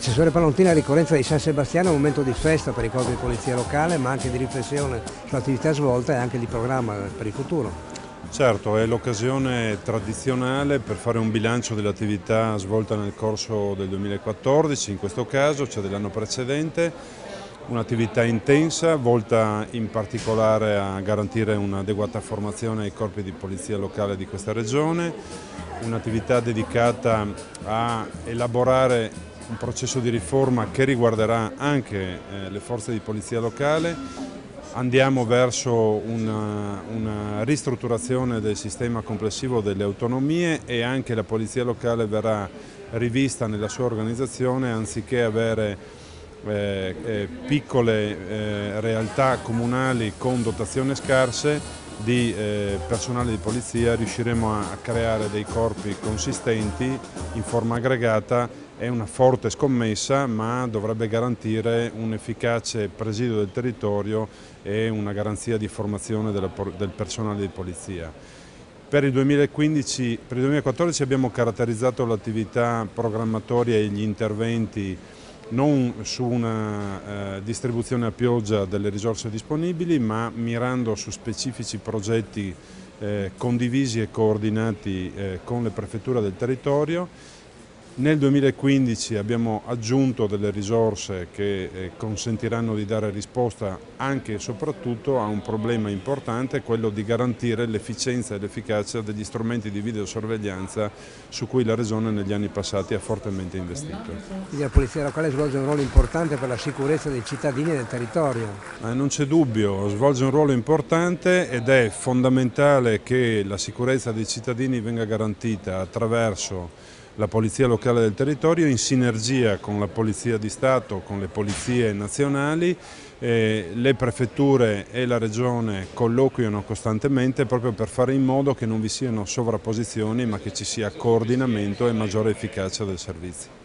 Assessore Palontini, la ricorrenza di San Sebastiano è un momento di festa per i corpi di polizia locale, ma anche di riflessione sull'attività svolta e anche di programma per il futuro. Certo, è l'occasione tradizionale per fare un bilancio dell'attività svolta nel corso del 2014, in questo caso, cioè dell'anno precedente, un'attività intensa volta in particolare a garantire un'adeguata formazione ai corpi di polizia locale di questa regione, un'attività dedicata a elaborare un processo di riforma che riguarderà anche le forze di polizia locale. Andiamo verso una ristrutturazione del sistema complessivo delle autonomie e anche la polizia locale verrà rivista nella sua organizzazione, anziché avere piccole realtà comunali con dotazioni scarse di personale di polizia. Riusciremo a creare dei corpi consistenti in forma aggregata. È una forte scommessa, ma dovrebbe garantire un efficace presidio del territorio e una garanzia di formazione del personale di polizia. Per il 2014 abbiamo caratterizzato l'attività programmatoria e gli interventi non su una distribuzione a pioggia delle risorse disponibili, ma mirando su specifici progetti condivisi e coordinati con le prefetture del territorio. Nel 2015 abbiamo aggiunto delle risorse che consentiranno di dare risposta anche e soprattutto a un problema importante, quello di garantire l'efficienza e l'efficacia degli strumenti di videosorveglianza su cui la Regione negli anni passati ha fortemente investito. Quindi la polizia locale svolge un ruolo importante per la sicurezza dei cittadini e del territorio. Non c'è dubbio, svolge un ruolo importante ed è fondamentale che la sicurezza dei cittadini venga garantita attraverso la Polizia Locale del Territorio in sinergia con la Polizia di Stato, con le polizie nazionali. Le prefetture e la Regione colloquiano costantemente proprio per fare in modo che non vi siano sovrapposizioni, ma che ci sia coordinamento e maggiore efficacia del servizio.